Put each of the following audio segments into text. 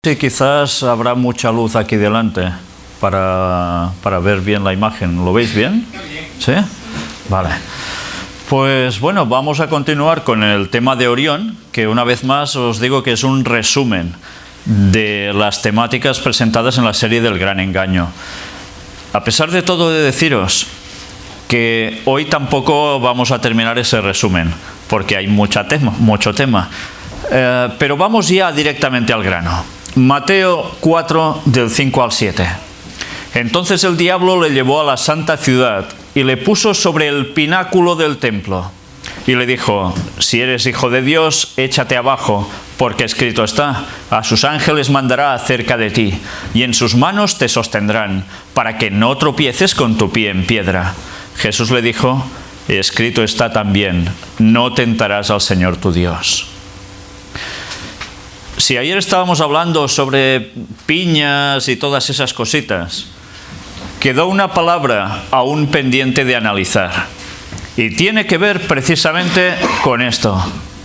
Sí, quizás habrá mucha luz aquí delante para ver bien la imagen. ¿Lo veis bien? ¿Sí? Vale. Pues bueno, vamos a continuar con el tema de Orión, que una vez más os digo que es un resumen de las temáticas presentadas en la serie del Gran Engaño. A pesar de todo, he de deciros que hoy tampoco vamos a terminar ese resumen, porque hay mucho tema. Pero vamos ya directamente al grano. Mateo 4, del 5 al 7. Entonces el diablo le llevó a la santa ciudad y le puso sobre el pináculo del templo. Y le dijo: si eres hijo de Dios, échate abajo, porque escrito está: a sus ángeles mandará acerca de ti, y en sus manos te sostendrán, para que no tropieces con tu pie en piedra. Jesús le dijo: escrito está también: no tentarás al Señor tu Dios. Si ayer estábamos hablando sobre piñas y todas esas cositas, quedó una palabra aún pendiente de analizar. Y tiene que ver precisamente con esto: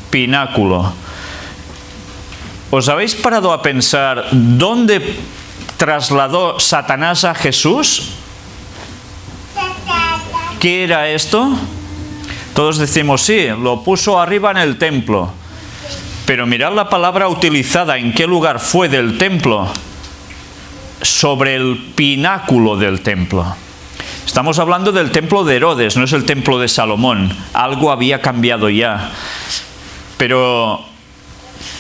pináculo. ¿Os habéis parado a pensar dónde trasladó Satanás a Jesús? ¿Qué era esto? Todos decimos sí, lo puso arriba en el templo. Pero mirad la palabra utilizada, ¿en qué lugar fue del templo? Sobre el pináculo del templo. Estamos hablando del templo de Herodes, no es el templo de Salomón. Algo había cambiado ya. Pero,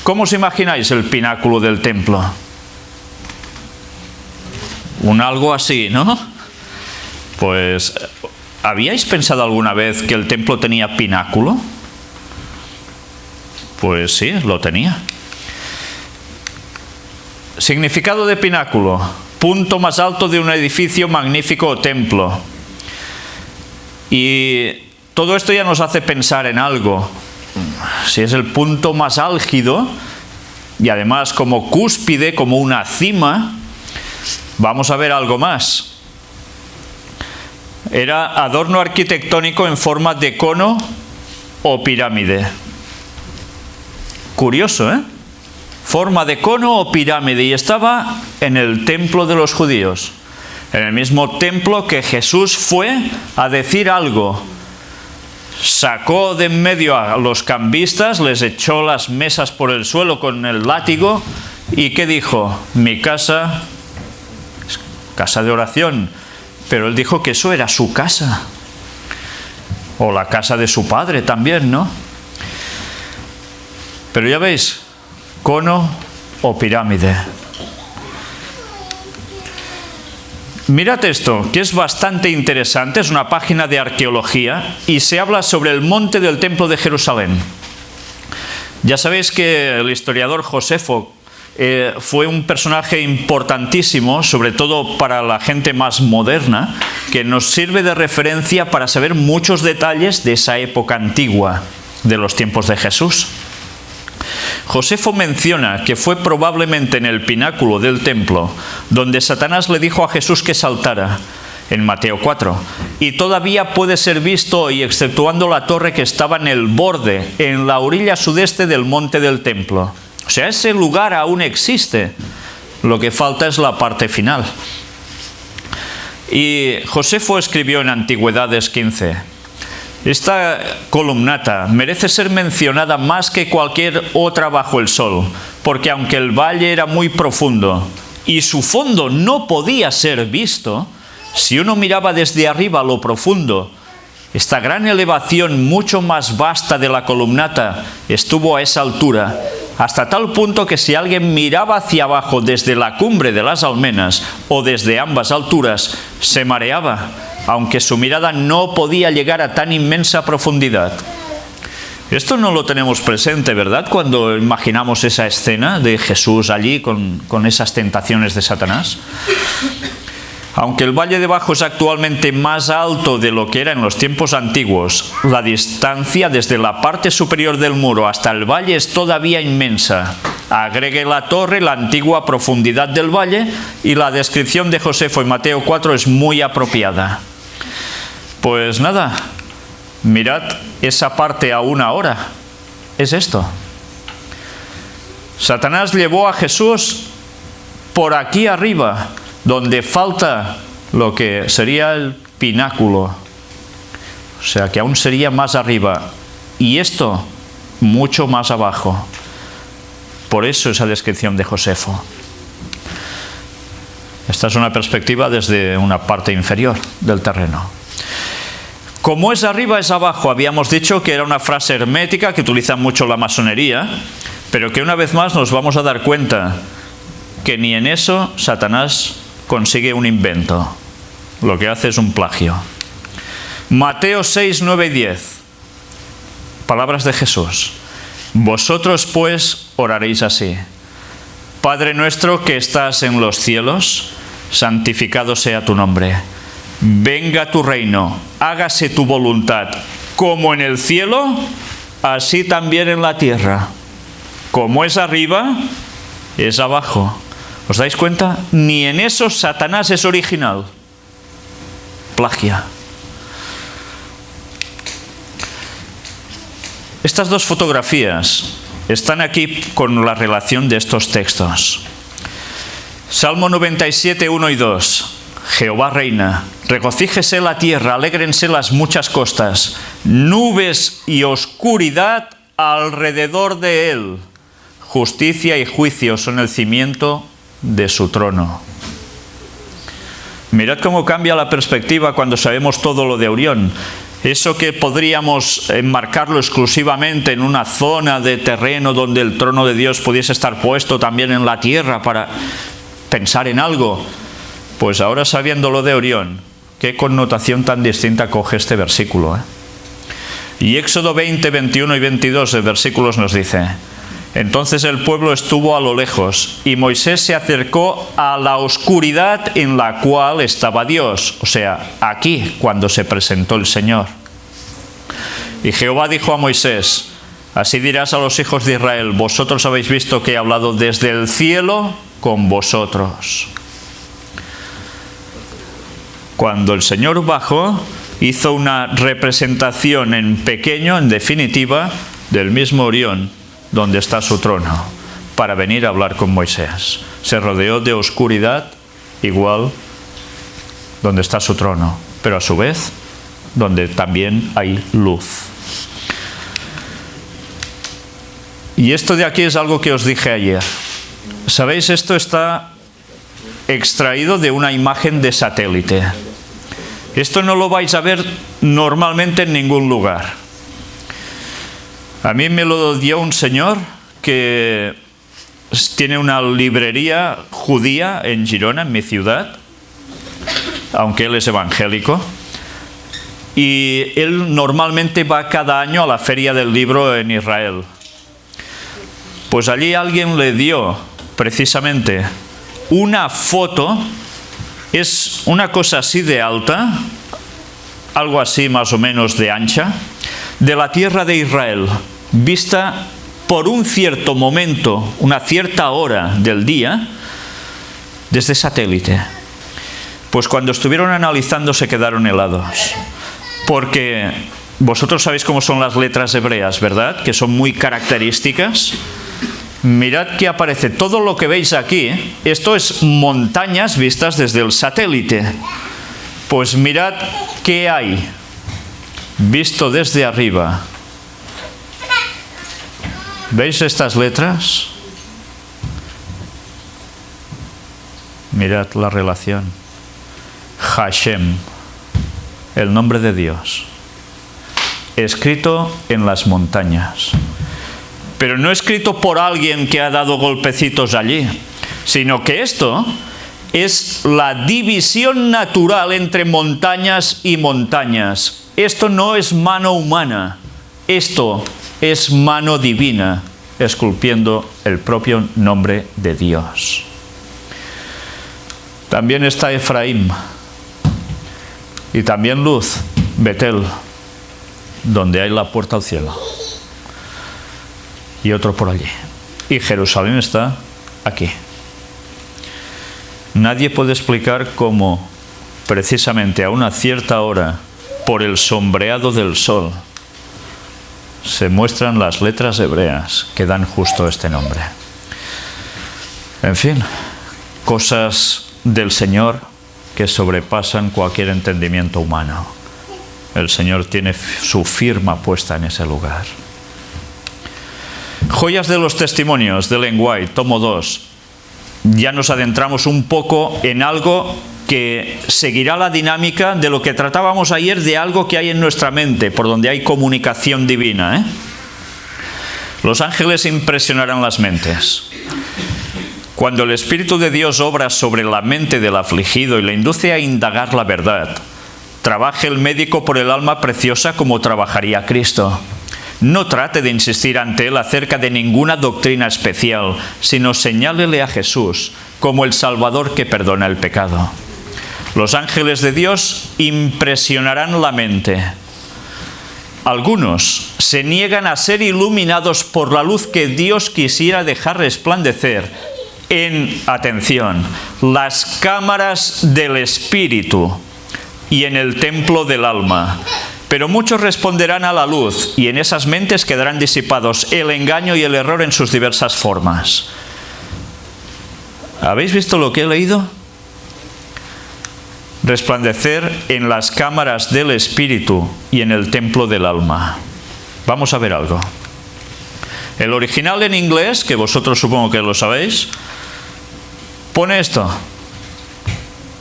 ¿cómo os imagináis el pináculo del templo? Un algo así, ¿no? Pues, ¿habíais pensado alguna vez que el templo tenía pináculo? Pues sí, lo tenía. Significado de pináculo: punto más alto de un edificio magnífico o templo. Y todo esto ya nos hace pensar en algo. Si es el punto más álgido, y además como cúspide, como una cima, vamos a ver algo más. Era adorno arquitectónico en forma de cono o pirámide. Curioso, ¿eh? Forma de cono o pirámide, y estaba en el templo de los judíos, en el mismo templo que Jesús fue a decir algo. Sacó de en medio a los cambistas, les echó las mesas por el suelo con el látigo, y ¿qué dijo? Mi casa es casa de oración. Pero él dijo que eso era su casa, o la casa de su padre también, ¿no? Pero ya veis, cono o pirámide. Mirad esto, que es bastante interesante, es una página de arqueología, y se habla sobre el monte del templo de Jerusalén. Ya sabéis que el historiador Josefo fue un personaje importantísimo, sobre todo para la gente más moderna, que nos sirve de referencia para saber muchos detalles de esa época antigua, de los tiempos de Jesús. Josefo menciona que fue probablemente en el pináculo del templo donde Satanás le dijo a Jesús que saltara, en Mateo 4, y todavía puede ser visto hoy, exceptuando la torre que estaba en el borde, en la orilla sudeste del monte del templo. O sea, ese lugar aún existe, lo que falta es la parte final. Y Josefo escribió en Antigüedades 15: esta columnata merece ser mencionada más que cualquier otra bajo el sol, porque aunque el valle era muy profundo y su fondo no podía ser visto, si uno miraba desde arriba a lo profundo, esta gran elevación mucho más vasta de la columnata estuvo a esa altura, hasta tal punto que si alguien miraba hacia abajo desde la cumbre de las almenas o desde ambas alturas, se mareaba, aunque su mirada no podía llegar a tan inmensa profundidad. Esto no lo tenemos presente, ¿verdad?, cuando imaginamos esa escena de Jesús allí con esas tentaciones de Satanás. Aunque el valle de abajo es actualmente más alto de lo que era en los tiempos antiguos, la distancia desde la parte superior del muro hasta el valle es todavía inmensa. Agregue la torre, la antigua profundidad del valle, y la descripción de Josefo en Mateo 4 es muy apropiada. Pues nada, mirad esa parte aún ahora. Es esto. Satanás llevó a Jesús por aquí arriba, donde falta lo que sería el pináculo. O sea, que aún sería más arriba. Y esto, mucho más abajo. Por eso esa descripción de Josefo. Esta es una perspectiva desde una parte inferior del terreno. Como es arriba, es abajo. Habíamos dicho que era una frase hermética que utiliza mucho la masonería, pero que una vez más nos vamos a dar cuenta que ni en eso Satanás consigue un invento. Lo que hace es un plagio. Mateo 6, 9 y 10. Palabras de Jesús. Vosotros pues oraréis así. Padre nuestro que estás en los cielos, santificado sea tu nombre. Venga tu reino, hágase tu voluntad, como en el cielo, así también en la tierra. Como es arriba, es abajo. ¿Os dais cuenta? Ni en eso Satanás es original. Plagia. Estas dos fotografías están aquí con la relación de estos textos. Salmo 97, 1 y 2. Jehová reina, regocíjese la tierra, alégrense las muchas costas, nubes y oscuridad alrededor de él. Justicia y juicio son el cimiento de su trono. Mirad cómo cambia la perspectiva cuando sabemos todo lo de Orión. Eso que podríamos enmarcarlo exclusivamente en una zona de terreno donde el trono de Dios pudiese estar puesto también en la tierra para pensar en algo. Pues ahora sabiendo lo de Orión, qué connotación tan distinta coge este versículo, ¿eh? Y Éxodo 20, 21 y 22 de versículos nos dice: entonces el pueblo estuvo a lo lejos, y Moisés se acercó a la oscuridad en la cual estaba Dios, o sea, aquí, cuando se presentó el Señor. Y Jehová dijo a Moisés: así dirás a los hijos de Israel, vosotros habéis visto que he hablado desde el cielo con vosotros. Cuando el Señor bajó, hizo una representación en pequeño, en definitiva, del mismo Orión, donde está su trono, para venir a hablar con Moisés. Se rodeó de oscuridad, igual donde está su trono, pero a su vez, donde también hay luz. Y esto de aquí es algo que os dije ayer. ¿Sabéis? Esto está extraído de una imagen de satélite. Esto no lo vais a ver normalmente en ningún lugar. A mí me lo dio un señor que tiene una librería judía en Girona, en mi ciudad, aunque él es evangélico. Y él normalmente va cada año a la Feria del Libro en Israel. Pues allí alguien le dio precisamente una foto, es una cosa así de alta, algo así más o menos de ancha, de la tierra de Israel, vista por un cierto momento, una cierta hora del día, desde satélite. Pues cuando estuvieron analizando se quedaron helados, porque vosotros sabéis cómo son las letras hebreas, ¿verdad? Que son muy características. Mirad que aparece todo lo que veis aquí. Esto es montañas vistas desde el satélite. Pues mirad qué hay visto desde arriba. ¿Veis estas letras? Mirad la relación. Hashem, el nombre de Dios, escrito en las montañas. Pero no escrito por alguien que ha dado golpecitos allí, sino que esto es la división natural entre montañas y montañas. Esto no es mano humana, esto es mano divina, esculpiendo el propio nombre de Dios. También está Efraín, y también Luz, Betel, donde hay la puerta al cielo. Y otro por allí. Y Jerusalén está aquí. Nadie puede explicar cómo, precisamente a una cierta hora, por el sombreado del sol, se muestran las letras hebreas que dan justo este nombre. En fin, cosas del Señor que sobrepasan cualquier entendimiento humano. El Señor tiene su firma puesta en ese lugar. Joyas de los testimonios de Ellen White, tomo 2. Ya nos adentramos un poco en algo que seguirá la dinámica de lo que tratábamos ayer, de algo que hay en nuestra mente, por donde hay comunicación divina, Los ángeles impresionarán las mentes. Cuando el Espíritu de Dios obra sobre la mente del afligido y le induce a indagar la verdad, trabaje el médico por el alma preciosa como trabajaría Cristo. No trate de insistir ante él acerca de ninguna doctrina especial, sino señálele a Jesús como el Salvador que perdona el pecado. Los ángeles de Dios impresionarán la mente. Algunos se niegan a ser iluminados por la luz que Dios quisiera dejar resplandecer en, atención, las cámaras del Espíritu y en el templo del alma. Pero muchos responderán a la luz y en esas mentes quedarán disipados el engaño y el error en sus diversas formas. ¿Habéis visto lo que he leído? Resplandecer en las cámaras del Espíritu y en el templo del alma. Vamos a ver algo. El original en inglés, que vosotros supongo que lo sabéis, pone esto.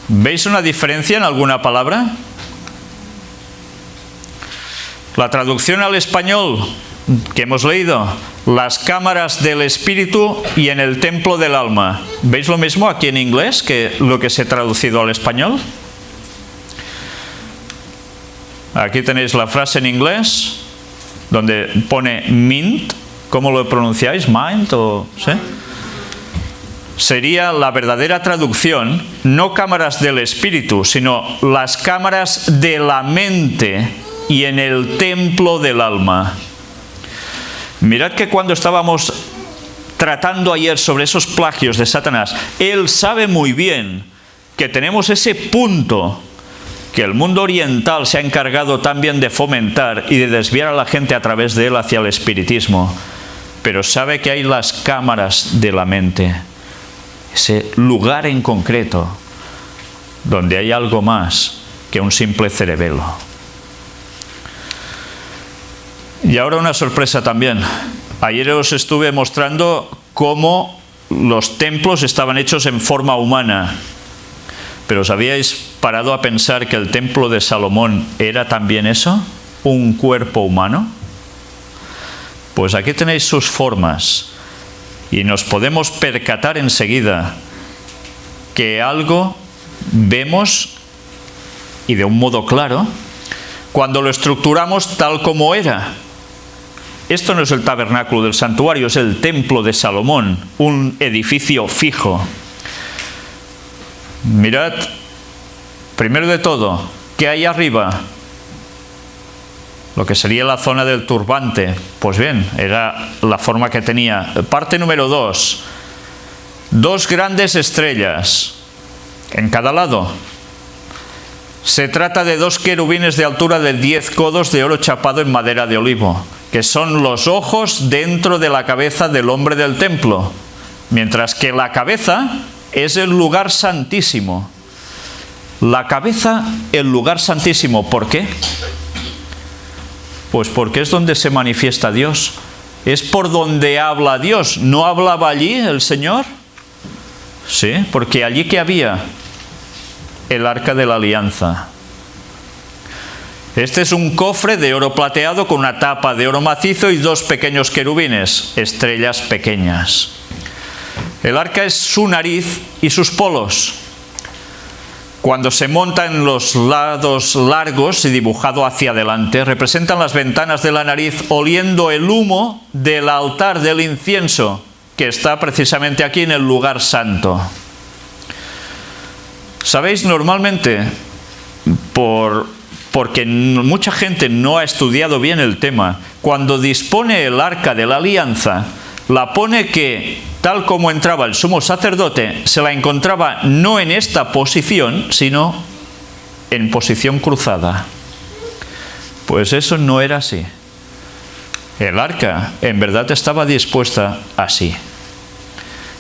¿Veis una diferencia en alguna palabra? La traducción al español que hemos leído, las cámaras del Espíritu y en el templo del alma. ¿Veis lo mismo aquí en inglés que lo que se ha traducido al español? Aquí tenéis la frase en inglés donde pone mint. ¿Cómo lo pronunciáis? ¿Mind? ¿O sí? Sería la verdadera traducción, no cámaras del Espíritu, sino las cámaras de la mente y en el templo del alma. Mirad que cuando estábamos tratando ayer sobre esos plagios de Satanás, él sabe muy bien que tenemos ese punto que el mundo oriental se ha encargado también de fomentar y de desviar a la gente a través de él hacia el espiritismo. Pero sabe que hay las cámaras de la mente, ese lugar en concreto, donde hay algo más que un simple cerebelo. Y ahora una sorpresa también. Ayer os estuve mostrando cómo los templos estaban hechos en forma humana. ¿Pero os habíais parado a pensar que el templo de Salomón era también eso? ¿Un cuerpo humano? Pues aquí tenéis sus formas. Y nos podemos percatar enseguida que algo vemos, y de un modo claro, cuando lo estructuramos tal como era. Esto no es el tabernáculo del santuario, es el templo de Salomón, un edificio fijo. Mirad, primero de todo, ¿qué hay arriba? Lo que sería la zona del turbante. Pues bien, era la forma que tenía. Parte número 2. 2 grandes estrellas en cada lado. Se trata de 2 querubines de altura de 10 codos de oro chapado en madera de olivo, que son los ojos dentro de la cabeza del hombre del templo, mientras que la cabeza es el lugar santísimo. La cabeza, el lugar santísimo. ¿Por qué? Pues porque es donde se manifiesta Dios. Es por donde habla Dios. ¿No hablaba allí el Señor? Sí, porque allí que había el arca de la alianza. Este es un cofre de oro plateado con una tapa de oro macizo y 2 pequeños querubines, estrellas pequeñas. El arca es su nariz y sus polos. Cuando se monta en los lados largos y dibujado hacia adelante, representan las ventanas de la nariz oliendo el humo del altar del incienso, que está precisamente aquí en el lugar santo. ¿Sabéis? Normalmente, porque mucha gente no ha estudiado bien el tema, cuando dispone el arca de la alianza, la pone que, tal como entraba el sumo sacerdote, se la encontraba no en esta posición, sino en posición cruzada. Pues eso no era así. El arca en verdad estaba dispuesta así.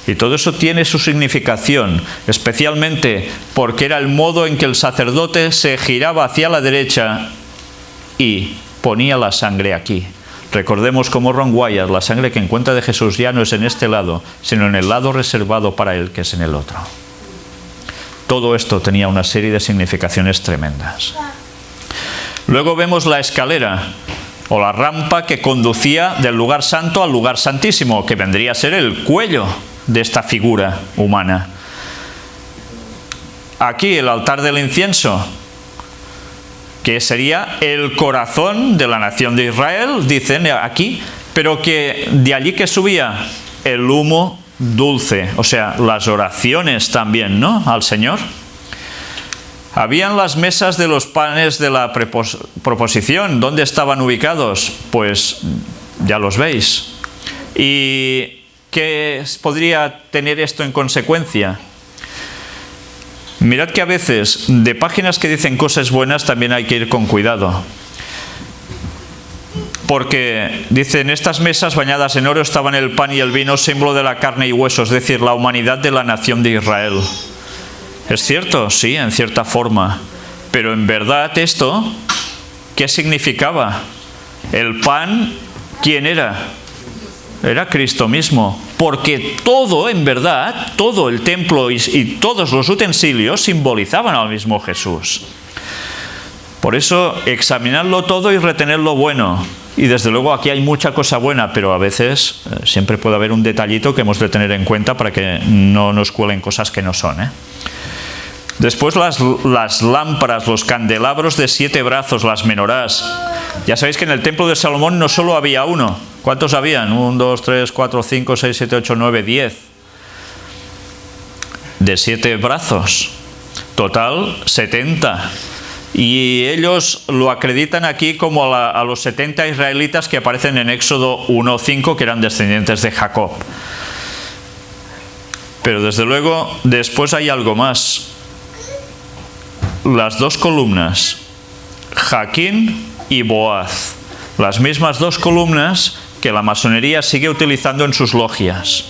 Y todo eso tiene su significación, especialmente porque era el modo en que el sacerdote se giraba hacia la derecha y ponía la sangre aquí. Recordemos como Ron Wyatt, la sangre que encuentra de Jesús ya no es en este lado, sino en el lado reservado para él, que es en el otro. Todo esto tenía una serie de significaciones tremendas. Luego vemos la escalera o la rampa que conducía del lugar santo al lugar santísimo, que vendría a ser el cuello de esta figura humana. Aquí el altar del incienso, que sería el corazón de la nación de Israel, dicen aquí, pero que de allí que subía el humo dulce, o sea, las oraciones también, ¿no?, al Señor. Habían las mesas de los panes de la proposición. ¿Dónde estaban ubicados? Pues ya los veis. ¿Y qué podría tener esto en consecuencia? Mirad que a veces de páginas que dicen cosas buenas también hay que ir con cuidado. Porque dicen, estas mesas bañadas en oro estaban el pan y el vino, símbolo de la carne y hueso, es decir, la humanidad de la nación de Israel. ¿Es cierto? Sí, en cierta forma. Pero en verdad esto, ¿qué significaba? El pan, ¿quién era? Era Cristo mismo. Porque todo, en verdad, todo el templo y todos los utensilios simbolizaban al mismo Jesús. Por eso, examinarlo todo y retener lo bueno. Y desde luego aquí hay mucha cosa buena, pero a veces siempre puede haber un detallito que hemos de tener en cuenta para que no nos cuelen cosas que no son, ¿eh? Después las lámparas, los candelabros de 7 brazos, las menorás. Ya sabéis que en el templo de Salomón no solo había uno. ¿Cuántos habían? 1, 2, 3, 4, 5, 6, 7, 8, 9, 10. De 7 brazos. Total, 70. Y ellos lo acreditan aquí como a los 70 israelitas que aparecen en Éxodo 1:5, que eran descendientes de Jacob. Pero desde luego, después hay algo más. Las 2 columnas, Jaquín y Boaz, las mismas 2 columnas que la masonería sigue utilizando en sus logias,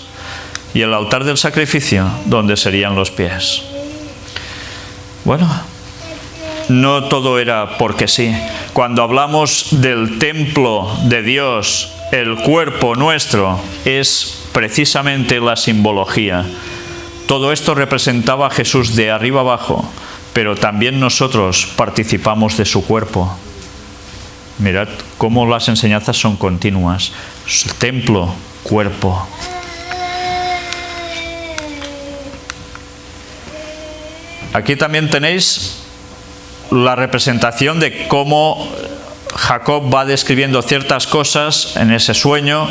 y el altar del sacrificio, donde serían los pies. Bueno, no todo era porque sí. Cuando hablamos del templo de Dios, el cuerpo nuestro, es precisamente la simbología. Todo esto representaba a Jesús de arriba abajo, pero también nosotros participamos de su cuerpo. Mirad cómo las enseñanzas son continuas. Templo, cuerpo. Aquí también tenéis la representación de cómo Jacob va describiendo ciertas cosas en ese sueño.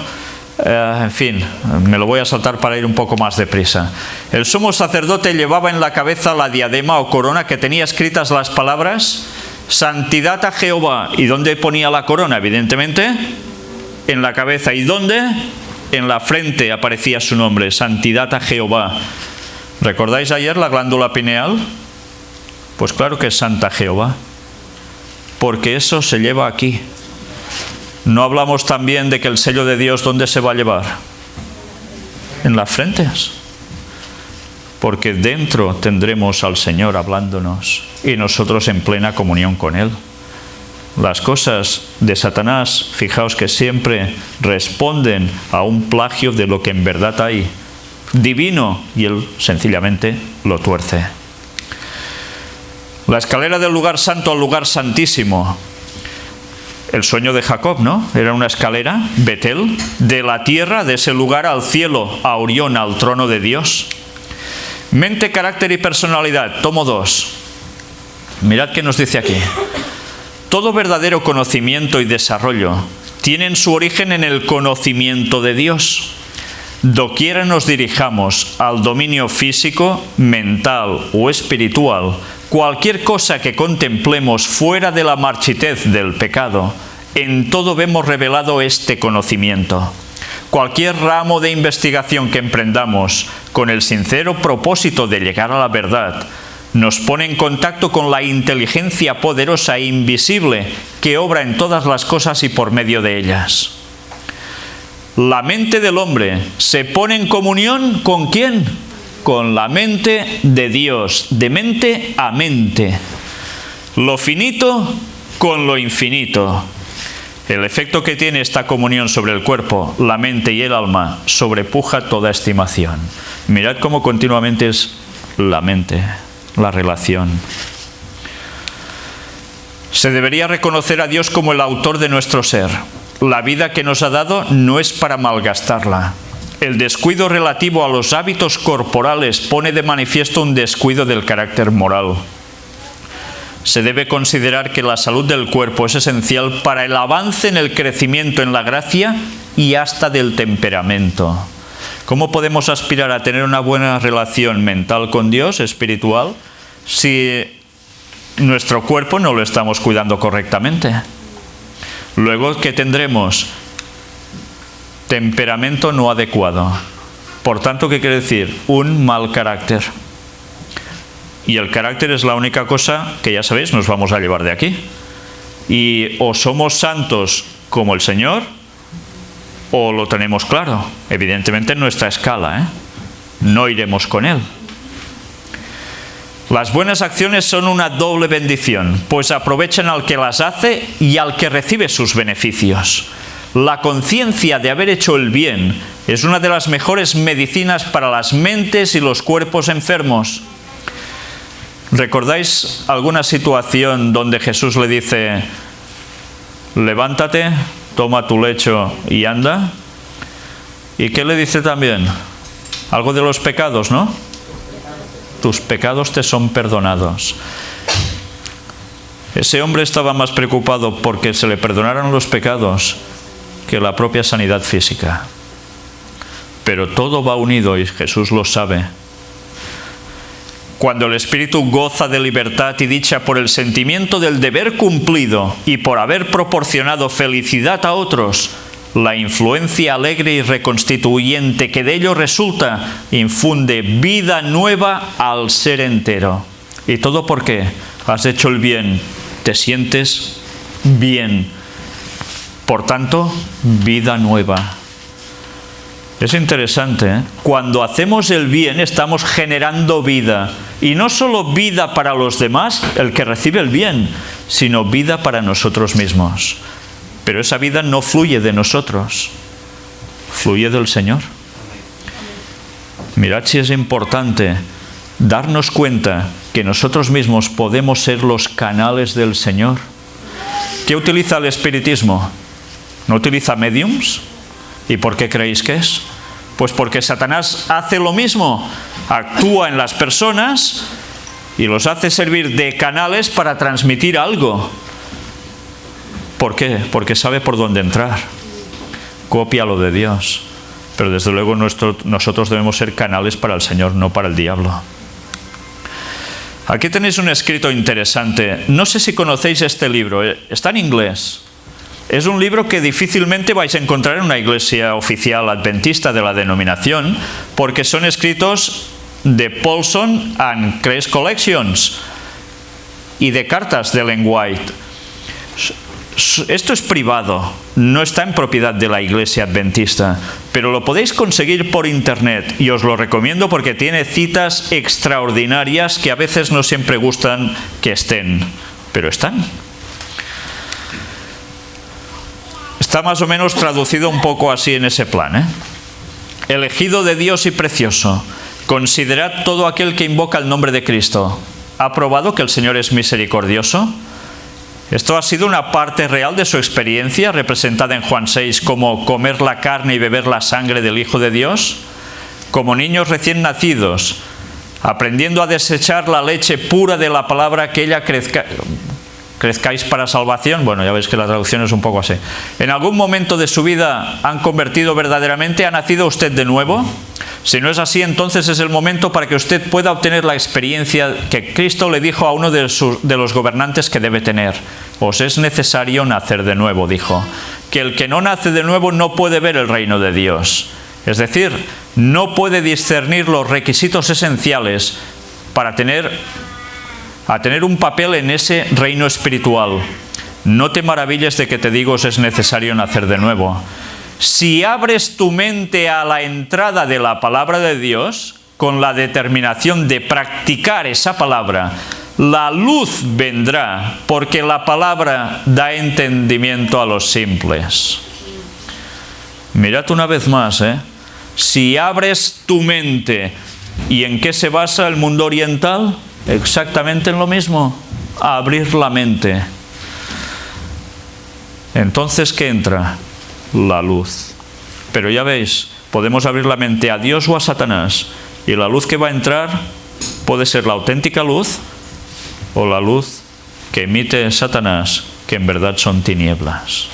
En fin, me lo voy a saltar para ir un poco más deprisa. El sumo sacerdote llevaba en la cabeza la diadema o corona que tenía escritas las palabras Santidad a Jehová. ¿Y dónde ponía la corona? Evidentemente, en la cabeza. ¿Y dónde? En la frente aparecía su nombre, Santidad a Jehová. ¿Recordáis ayer la glándula pineal? Pues claro que es Santa Jehová, porque eso se lleva aquí. ¿No hablamos también de que el sello de Dios, ¿dónde se va a llevar? En las frentes. Porque dentro tendremos al Señor hablándonos y nosotros en plena comunión con Él. Las cosas de Satanás, fijaos que siempre responden a un plagio de lo que en verdad hay divino, y él sencillamente lo tuerce. La escalera del lugar santo al lugar santísimo. El sueño de Jacob, ¿no? Era una escalera, Betel, de la tierra, de ese lugar al cielo, a Orión, al trono de Dios. Mente, carácter y personalidad. Tomo 2. Mirad qué nos dice aquí. Todo verdadero conocimiento y desarrollo tienen su origen en el conocimiento de Dios. Doquiera nos dirijamos al dominio físico, mental o espiritual, cualquier cosa que contemplemos fuera de la marchitez del pecado, en todo vemos revelado este conocimiento. Cualquier ramo de investigación que emprendamos con el sincero propósito de llegar a la verdad, nos pone en contacto con la inteligencia poderosa e invisible que obra en todas las cosas y por medio de ellas. La mente del hombre se pone en comunión ¿con quién? Con la mente de Dios, de mente a mente. Lo finito con lo infinito. El efecto que tiene esta comunión sobre el cuerpo, la mente y el alma sobrepuja toda estimación. Mirad cómo continuamente es la mente, la relación. Se debería reconocer a Dios como el autor de nuestro ser. La vida que nos ha dado no es para malgastarla. El descuido relativo a los hábitos corporales pone de manifiesto un descuido del carácter moral. Se debe considerar que la salud del cuerpo es esencial para el avance en el crecimiento en la gracia y hasta del temperamento. ¿Cómo podemos aspirar a tener una buena relación mental con Dios, espiritual, si nuestro cuerpo no lo estamos cuidando correctamente? Luego, ¿qué tendremos? Temperamento no adecuado. Por tanto, ¿qué quiere decir? Un mal carácter. Y el carácter es la única cosa que, ya sabéis, nos vamos a llevar de aquí. Y o somos santos como el Señor, o lo tenemos claro. Evidentemente en nuestra escala, no iremos con Él. Las buenas acciones son una doble bendición, pues aprovechan al que las hace y al que recibe sus beneficios. La conciencia de haber hecho el bien es una de las mejores medicinas para las mentes y los cuerpos enfermos. ¿Recordáis alguna situación donde Jesús le dice: levántate, toma tu lecho y anda? ¿Y qué le dice también? Algo de los pecados, ¿no? Tus pecados te son perdonados. Ese hombre estaba más preocupado porque se le perdonaran los pecados que la propia sanidad física. Pero todo va unido y Jesús lo sabe. Cuando el espíritu goza de libertad y dicha por el sentimiento del deber cumplido y por haber proporcionado felicidad a otros, la influencia alegre y reconstituyente que de ello resulta infunde vida nueva al ser entero. ¿Y todo por qué? Has hecho el bien, te sientes bien. Por tanto, vida nueva. Es interesante, ¿eh? Cuando hacemos el bien estamos generando vida. Y no solo vida para los demás, el que recibe el bien, sino vida para nosotros mismos. Pero esa vida no fluye de nosotros, fluye del Señor. Mirad si es importante darnos cuenta que nosotros mismos podemos ser los canales del Señor. ¿Qué utiliza el espiritismo? ¿No utiliza mediums? ¿Y por qué creéis que es? Pues porque Satanás hace lo mismo, actúa en las personas y los hace servir de canales para transmitir algo. ¿Por qué? Porque sabe por dónde entrar. Copia lo de Dios. Pero desde luego nosotros debemos ser canales para el Señor, no para el diablo. Aquí tenéis un escrito interesante. No sé si conocéis este libro. Está en inglés. Es un libro que difícilmente vais a encontrar en una iglesia oficial adventista de la denominación, porque son escritos de Paulson and Kress Collections y de cartas de Ellen White. Esto es privado, no está en propiedad de la iglesia adventista, pero lo podéis conseguir por internet y os lo recomiendo porque tiene citas extraordinarias que a veces no siempre gustan que estén, pero están. Está más o menos traducido un poco así en ese plan, ¿eh? Elegido de Dios y precioso, considerad todo aquel que invoca el nombre de Cristo. ¿Ha probado que el Señor es misericordioso? Esto ha sido una parte real de su experiencia, representada en Juan 6 como comer la carne y beber la sangre del Hijo de Dios. Como niños recién nacidos, aprendiendo a desechar la leche pura de la palabra, que ella crezcáis para salvación. Bueno, ya veis que la traducción es un poco así. ¿En algún momento de su vida han convertido verdaderamente? ¿Ha nacido usted de nuevo? Si no es así, entonces es el momento para que usted pueda obtener la experiencia que Cristo le dijo a uno de los gobernantes que debe tener. Os es necesario nacer de nuevo, dijo. Que el que no nace de nuevo no puede ver el reino de Dios. Es decir, no puede discernir los requisitos esenciales para tener un papel en ese reino espiritual. No te maravilles de que te digo os es necesario nacer de nuevo. si abres tu mente a la entrada de la palabra de Dios, con la determinación de practicar esa palabra, la luz vendrá, porque la palabra da entendimiento a los simples. Mirad una vez más, si abres tu mente, ¿y en qué se basa el mundo oriental? Exactamente en lo mismo, abrir la mente. Entonces, ¿qué entra? La luz. Pero ya veis, podemos abrir la mente a Dios o a Satanás, y la luz que va a entrar puede ser la auténtica luz o la luz que emite Satanás, que en verdad son tinieblas.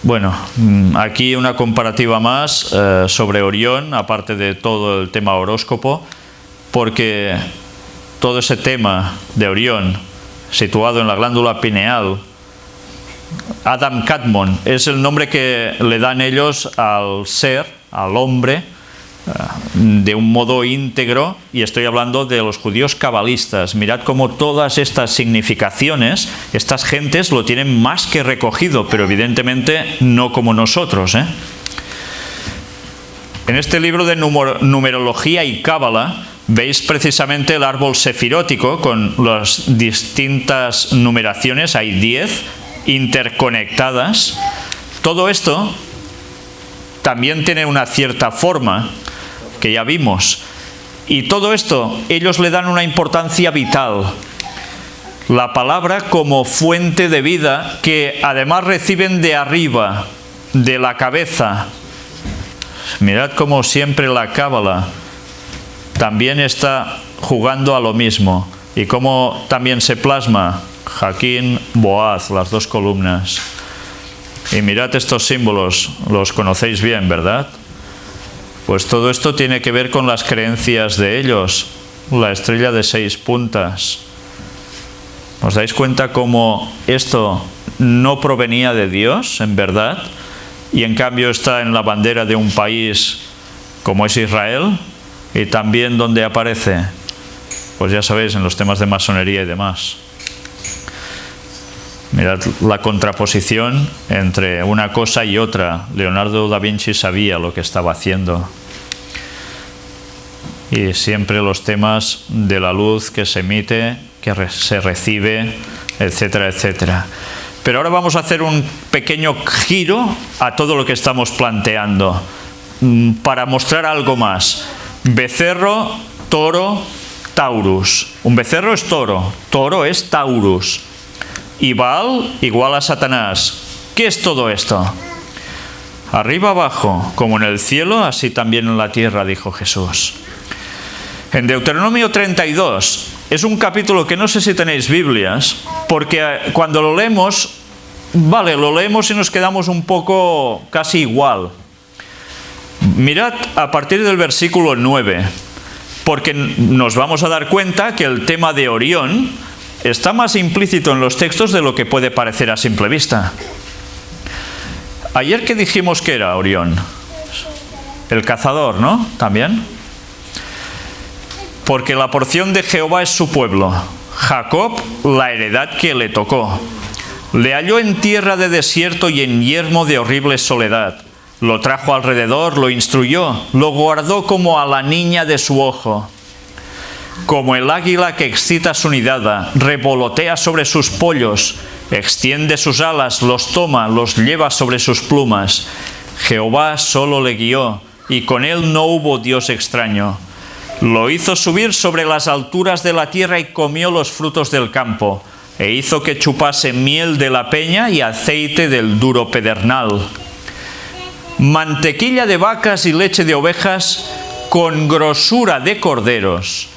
Bueno, aquí una comparativa más sobre Orión, aparte de todo el tema horóscopo, porque todo ese tema de Orión, situado en la glándula pineal, Adam Kadmon, es el nombre que le dan ellos al ser, al hombre, de un modo íntegro, y estoy hablando de los judíos cabalistas. Mirad cómo todas estas significaciones, estas gentes lo tienen más que recogido, pero evidentemente no como nosotros. En este libro de numerología y cábala veis precisamente el árbol sefirótico con las distintas numeraciones, hay 10 interconectadas. Todo esto también tiene una cierta forma que ya vimos, y todo esto ellos le dan una importancia vital. La palabra como fuente de vida, que además reciben de arriba, de la cabeza. Mirad cómo siempre la cábala también está jugando a lo mismo, y cómo también se plasma Jaquín, Boaz, las dos columnas. Y mirad estos símbolos, los conocéis bien, ¿verdad? Pues todo esto tiene que ver con las creencias de ellos. La estrella de 6 puntas. ¿Os dais cuenta cómo esto no provenía de Dios, en verdad? Y en cambio está en la bandera de un país como es Israel, y también donde aparece, pues ya sabéis, en los temas de masonería y demás. Mirad la contraposición entre una cosa y otra. Leonardo da Vinci sabía lo que estaba haciendo. Y siempre los temas de la luz que se emite, que se recibe, etcétera, etcétera. Pero ahora vamos a hacer un pequeño giro a todo lo que estamos planteando, para mostrar algo más. Becerro, toro, Taurus. Un becerro es toro, toro es Taurus. Y Baal igual a Satanás. ¿Qué es todo esto? Arriba abajo, como en el cielo, así también en la tierra, dijo Jesús. En Deuteronomio 32, es un capítulo que no sé si tenéis Biblias, porque cuando lo leemos, lo leemos y nos quedamos un poco casi igual. Mirad a partir del versículo 9, porque nos vamos a dar cuenta que el tema de Orión está más implícito en los textos de lo que puede parecer a simple vista. Ayer que dijimos que era Orión, el cazador, ¿no? También. Porque la porción de Jehová es su pueblo, Jacob la heredad que le tocó. Le halló en tierra de desierto y en yermo de horrible soledad. Lo trajo alrededor, lo instruyó, lo guardó como a la niña de su ojo. Como el águila que excita su nidada, revolotea sobre sus pollos, extiende sus alas, los toma, los lleva sobre sus plumas. Jehová solo le guió, y con él no hubo Dios extraño. Lo hizo subir sobre las alturas de la tierra y comió los frutos del campo, e hizo que chupase miel de la peña y aceite del duro pedernal. Mantequilla de vacas y leche de ovejas con grosura de corderos,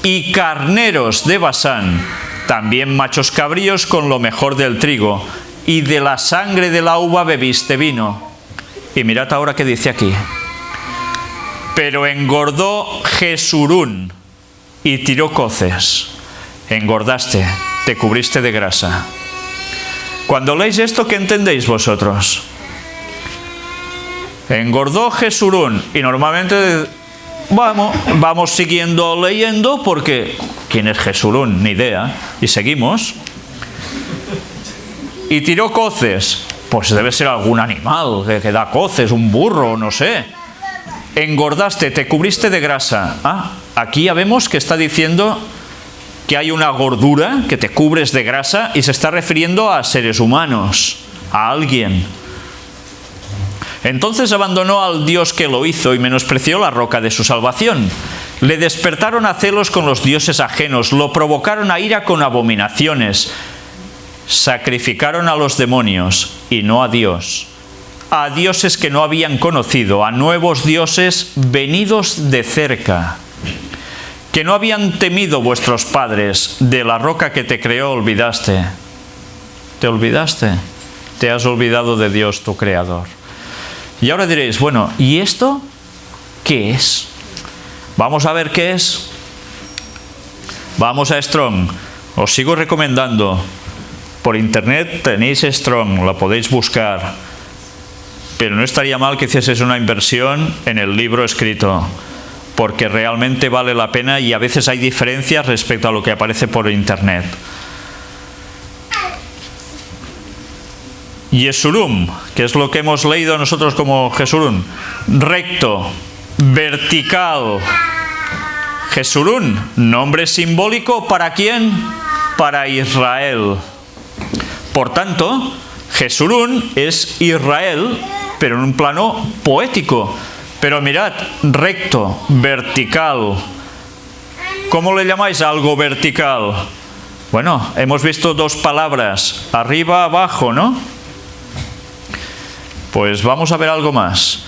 y carneros de Basán, también machos cabríos con lo mejor del trigo, y de la sangre de la uva bebiste vino. Y mirad ahora qué dice aquí. Pero engordó Jesurún y tiró coces. Engordaste, te cubriste de grasa. Cuando leéis esto, ¿qué entendéis vosotros? Engordó Jesurún, y normalmente vamos siguiendo leyendo porque ¿quién es Jesurún? Ni idea. Y seguimos. y tiró coces. Pues debe ser algún animal que da coces, un burro, no sé. Engordaste, te cubriste de grasa. Aquí ya vemos que está diciendo que hay una gordura, que te cubres de grasa, y se está refiriendo a seres humanos, a alguien. Entonces abandonó al Dios que lo hizo y menospreció la roca de su salvación. Le despertaron a celos con los dioses ajenos, lo provocaron a ira con abominaciones. Sacrificaron a los demonios y no a Dios, a dioses que no habían conocido, a nuevos dioses venidos de cerca, que no habían temido vuestros padres. De la roca que te creó olvidaste. ¿Te olvidaste? Te has olvidado de Dios, tu creador. Y ahora diréis, bueno, ¿y esto qué es? Vamos a ver qué es. Vamos a Strong. Os sigo recomendando. Por internet tenéis Strong, la podéis buscar. Pero no estaría mal que hicieseis una inversión en el libro escrito, porque realmente vale la pena y a veces hay diferencias respecto a lo que aparece por internet. Yesurum, que es lo que hemos leído nosotros como Jesurún, recto, vertical. Jesurún, nombre simbólico ¿para quién? Para Israel. Por tanto, Jesurún es Israel, pero en un plano poético. Pero mirad, recto, vertical. ¿Cómo le llamáis a algo vertical? Bueno, hemos visto dos palabras, arriba, abajo, ¿no? Pues vamos a ver algo más.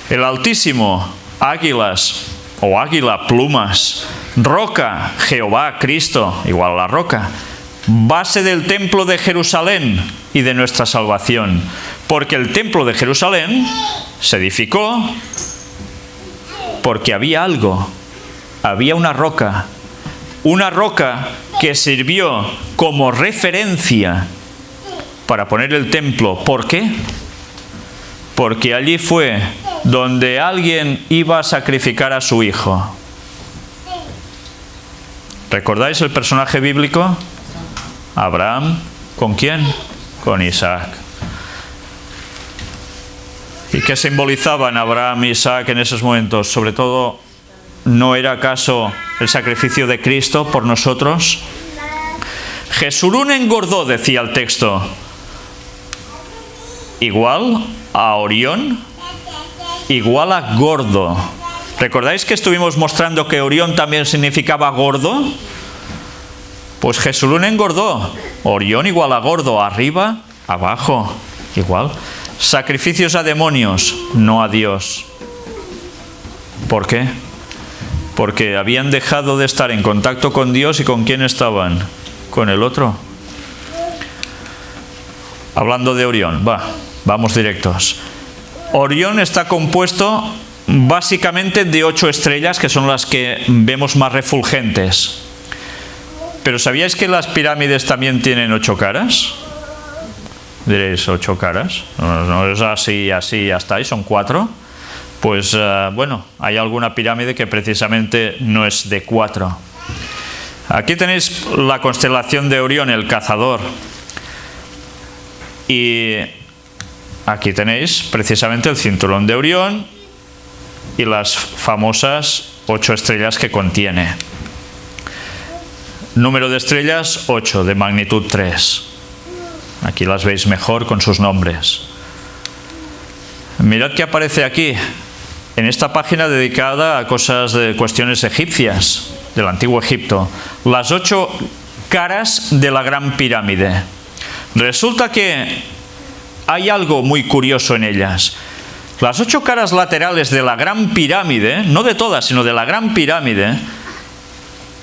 El Altísimo, águilas o águila, plumas. Roca, Jehová, Cristo, igual a la roca. Base del templo de Jerusalén y de nuestra salvación. Porque el templo de Jerusalén se edificó porque había algo, había una roca que sirvió como referencia para poner el templo. ¿Por qué? Porque allí fue donde alguien iba a sacrificar a su hijo. ¿Recordáis el personaje bíblico? Abraham, ¿con quién? Con Isaac. ¿Y qué simbolizaban Abraham y Isaac en esos momentos? Sobre todo, ¿no era acaso el sacrificio de Cristo por nosotros? Jesurún engordó, decía el texto. Igual a Orión, igual a gordo. ¿Recordáis que estuvimos mostrando que Orión también significaba gordo? Pues Jesurún engordó. Orión igual a gordo, arriba, abajo, igual. Sacrificios a demonios, no a Dios. ¿Por qué? Porque habían dejado de estar en contacto con Dios. ¿Y con quién estaban? Con el otro. Hablando de Orión, vamos directos. Orión está compuesto básicamente de 8 estrellas, que son las que vemos más refulgentes. Pero ¿sabíais que las pirámides también tienen 8 caras? Diréis, 8 caras. No es así, ya está, y son 4. Pues bueno, hay alguna pirámide que precisamente no es de 4. Aquí tenéis la constelación de Orión, el cazador. Y aquí tenéis precisamente el cinturón de Orión y las famosas 8 estrellas que contiene. Número de estrellas, 8, de magnitud 3. Aquí las veis mejor con sus nombres. Mirad que aparece aquí, en esta página dedicada a cosas de cuestiones egipcias, del antiguo Egipto. Las 8 caras de la Gran Pirámide. Resulta que hay algo muy curioso en ellas. Las 8 caras laterales de la Gran Pirámide, no de todas, sino de la Gran Pirámide,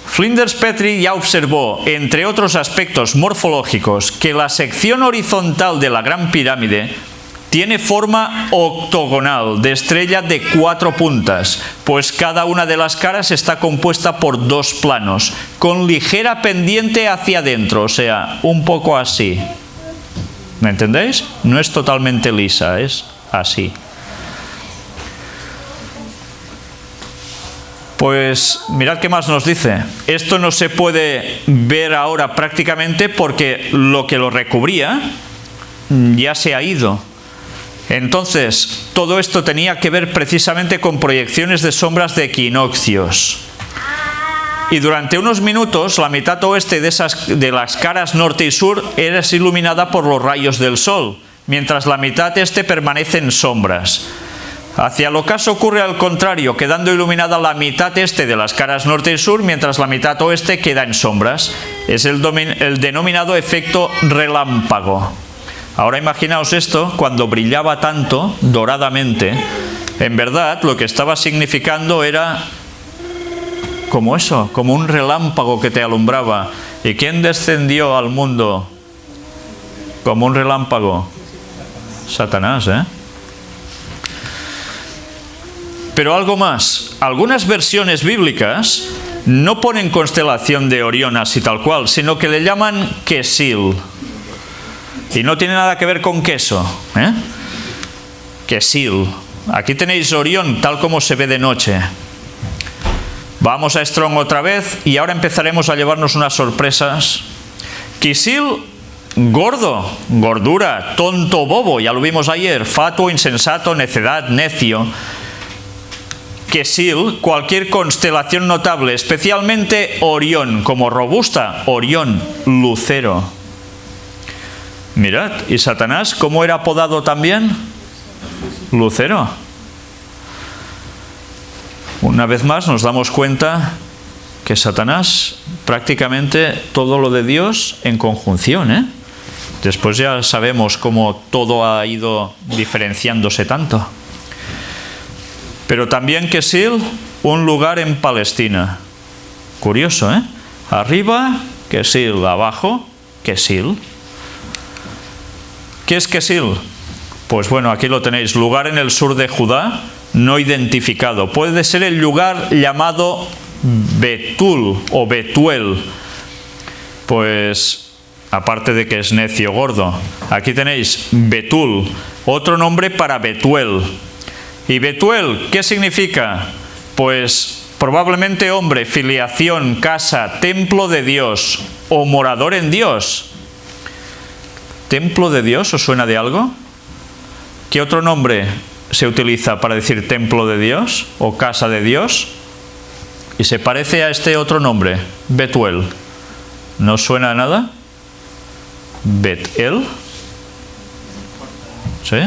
Flinders Petrie ya observó, entre otros aspectos morfológicos, que la sección horizontal de la Gran Pirámide tiene forma octogonal, de estrella de 4 puntas, pues cada una de las caras está compuesta por 2 planos, con ligera pendiente hacia adentro, o sea, un poco así. ¿Me entendéis? No es totalmente lisa, es así. Pues mirad qué más nos dice. Esto no se puede ver ahora prácticamente porque lo que lo recubría ya se ha ido. Entonces, todo esto tenía que ver precisamente con proyecciones de sombras de equinoccios. Y durante unos minutos, la mitad oeste de las caras norte y sur era iluminada por los rayos del sol, mientras la mitad este permanece en sombras. Hacia el ocaso ocurre al contrario, quedando iluminada la mitad este de las caras norte y sur, mientras la mitad oeste queda en sombras. Es el denominado efecto relámpago. Ahora imaginaos esto, cuando brillaba tanto, doradamente, en verdad lo que estaba significando era como eso, como un relámpago que te alumbraba. ¿Y quién descendió al mundo como un relámpago? Satanás, ¿eh? Pero algo más, algunas versiones bíblicas no ponen constelación de Orión así tal cual, sino que le llaman Kesil. Y no tiene nada que ver con queso, ¿eh? Kesil. Aquí tenéis Orión tal como se ve de noche. Vamos a Strong otra vez y ahora empezaremos a llevarnos unas sorpresas. Kesil, gordo, gordura, tonto, bobo, ya lo vimos ayer, fatuo, insensato, necedad, necio. Kesil, cualquier constelación notable, especialmente Orión, como robusta, Orión, lucero. Mirad, ¿y Satanás cómo era apodado también? Lucero. Una vez más nos damos cuenta que Satanás prácticamente todo lo de Dios en conjunción, ¿eh? Después ya sabemos cómo todo ha ido diferenciándose tanto. Pero también Kesil, un lugar en Palestina. Curioso, ¿eh? Arriba, Kesil, abajo, Kesil. ¿Qué es Kesil? Pues bueno, aquí lo tenéis, lugar en el sur de Judá, no identificado. Puede ser el lugar llamado Betul o Betuel. Pues, aparte de que es necio gordo, aquí tenéis Betul, otro nombre para Betuel. ¿Y Betuel qué significa? Pues probablemente hombre, filiación, casa, templo de Dios o morador en Dios. ¿Templo de Dios os suena de algo? ¿Qué otro nombre se utiliza para decir templo de Dios o casa de Dios? Y se parece a este otro nombre, Betuel. ¿No os suena a nada? ¿Betel? ¿Sí?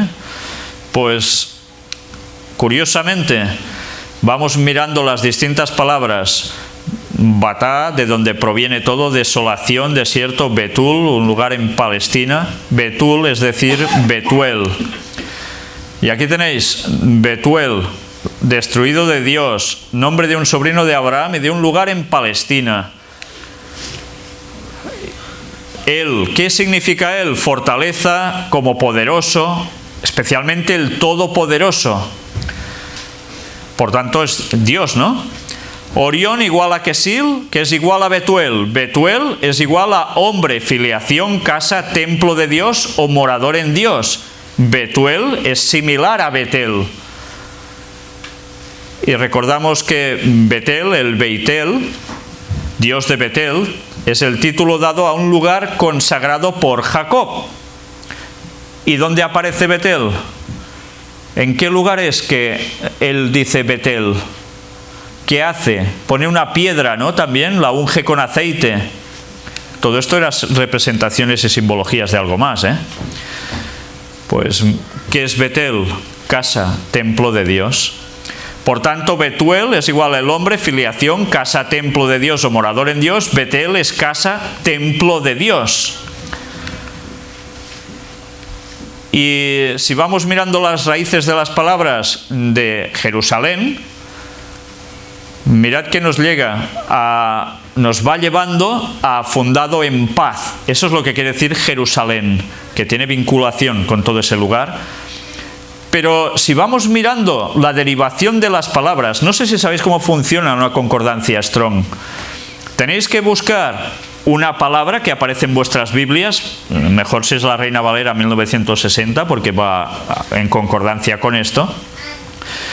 Pues curiosamente, vamos mirando las distintas palabras. Batá, de donde proviene todo, desolación, desierto, Betul, un lugar en Palestina. Betul, es decir, Betuel. Y aquí tenéis Betuel, destruido de Dios, nombre de un sobrino de Abraham y de un lugar en Palestina. Él, ¿qué significa él? Fortaleza, como poderoso, especialmente el Todopoderoso. Por tanto es Dios, ¿no? Orión igual a Kesil, que es igual a Betuel. Betuel es igual a hombre, filiación, casa, templo de Dios o morador en Dios. Betuel es similar a Betel. Y recordamos que Betel, el Beitel, Dios de Betel, es el título dado a un lugar consagrado por Jacob. ¿Y dónde aparece Betel? ¿En qué lugar es que él dice Betel? ¿Qué hace? Pone una piedra, ¿no? También la unge con aceite. Todo esto eran representaciones y simbologías de algo más, ¿eh? Pues, ¿qué es Betel? Casa, templo de Dios. Por tanto, Betuel es igual al hombre, filiación, casa, templo de Dios o morador en Dios. Betel es casa, templo de Dios. Y si vamos mirando las raíces de las palabras de Jerusalén, mirad que nos va llevando a fundado en paz. Eso es lo que quiere decir Jerusalén, que tiene vinculación con todo ese lugar. Pero si vamos mirando la derivación de las palabras, no sé si sabéis cómo funciona una concordancia Strong. Tenéis que buscar una palabra que aparece en vuestras Biblias, mejor si es la Reina Valera 1960, porque va en concordancia con esto.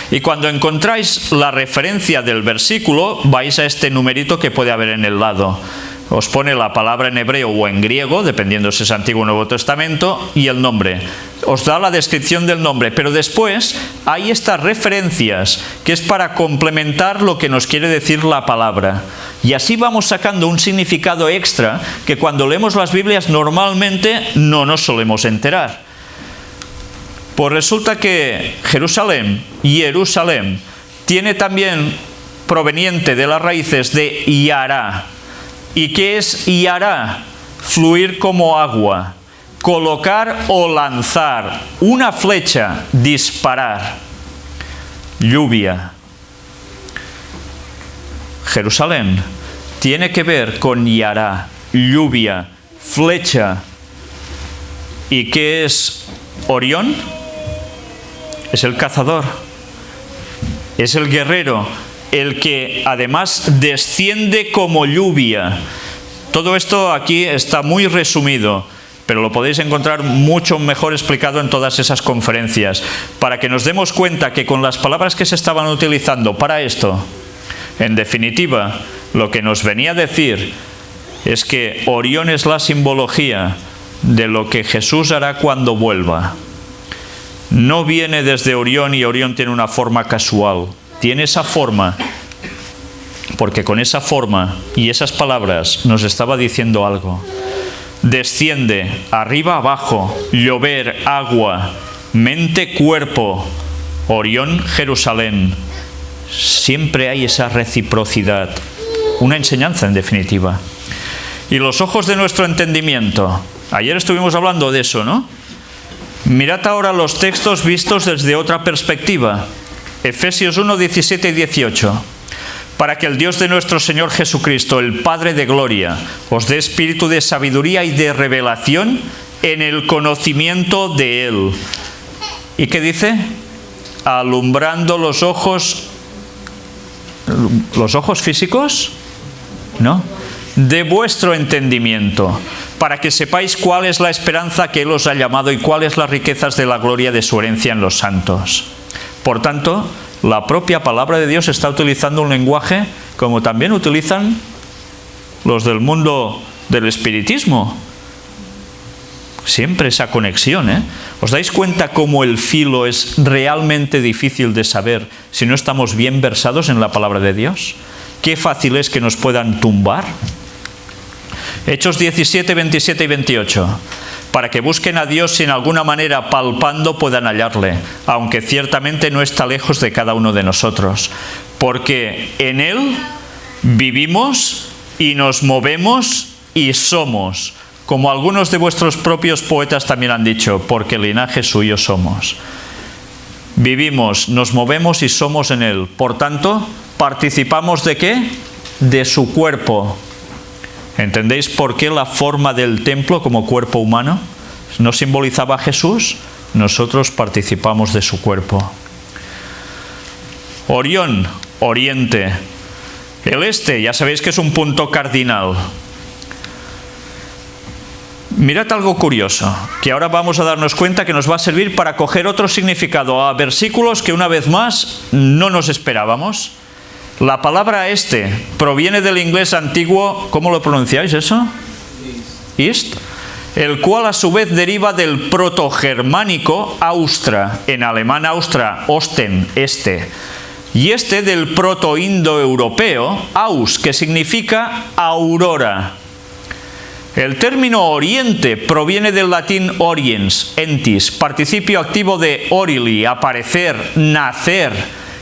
Y cuando encontráis la referencia del versículo, vais a este numerito que puede haber en el lado. Os pone la palabra en hebreo o en griego, dependiendo si es Antiguo o Nuevo Testamento, y el nombre. Os da la descripción del nombre, pero después hay estas referencias, que es para complementar lo que nos quiere decir la palabra. Y así vamos sacando un significado extra que cuando leemos las Biblias normalmente no nos solemos enterar. Pues resulta que Jerusalén, tiene también proveniente de las raíces de yará. ¿Y qué es yará? Fluir como agua, colocar o lanzar, una flecha, disparar, lluvia. Jerusalén tiene que ver con yará, lluvia, flecha. ¿Y qué es Orión? Es el cazador, es el guerrero, el que además desciende como lluvia. Todo esto aquí está muy resumido, pero lo podéis encontrar mucho mejor explicado en todas esas conferencias, para que nos demos cuenta que con las palabras que se estaban utilizando para esto, en definitiva, lo que nos venía a decir es que Orión es la simbología de lo que Jesús hará cuando vuelva. No viene desde Orión y Orión tiene una forma casual. Tiene esa forma porque con esa forma y esas palabras nos estaba diciendo algo. Desciende, arriba abajo, llover, agua, mente, cuerpo, Orión, Jerusalén. Siempre hay esa reciprocidad. Una enseñanza en definitiva. Y los ojos de nuestro entendimiento. Ayer estuvimos hablando de eso, ¿no? Mirad ahora los textos vistos desde otra perspectiva. Efesios 1, 17 y 18. Para que el Dios de nuestro Señor Jesucristo, el Padre de gloria, os dé espíritu de sabiduría y de revelación en el conocimiento de Él. ¿Y qué dice? Alumbrando los ojos físicos, ¿no? De vuestro entendimiento, para que sepáis cuál es la esperanza que Él os ha llamado y cuáles las riquezas de la gloria de su herencia en los santos. Por tanto, la propia palabra de Dios está utilizando un lenguaje como también utilizan los del mundo del espiritismo. Siempre esa conexión, ¿eh? ¿Os dais cuenta cómo el filo es realmente difícil de saber si no estamos bien versados en la palabra de Dios? Qué fácil es que nos puedan tumbar. Hechos 17, 27 y 28. Para que busquen a Dios si en alguna manera palpando puedan hallarle, aunque ciertamente no está lejos de cada uno de nosotros. Porque en Él vivimos y nos movemos y somos, como algunos de vuestros propios poetas también han dicho, porque linaje suyo somos. Vivimos, nos movemos y somos en Él. Por tanto, ¿participamos de qué? De su cuerpo. ¿Entendéis por qué la forma del templo como cuerpo humano no simbolizaba a Jesús? Nosotros participamos de su cuerpo. Orión, oriente. El este, ya sabéis que es un punto cardinal. Mirad algo curioso, que ahora vamos a darnos cuenta que nos va a servir para coger otro significado a versículos que una vez más no nos esperábamos. La palabra este proviene del inglés antiguo, ¿cómo lo pronunciáis eso? East. El cual a su vez deriva del protogermánico austra, en alemán austra, Osten, este. Y este del protoindoeuropeo, aus, que significa aurora. El término oriente proviene del latín oriens, entis, participio activo de orili, aparecer, nacer,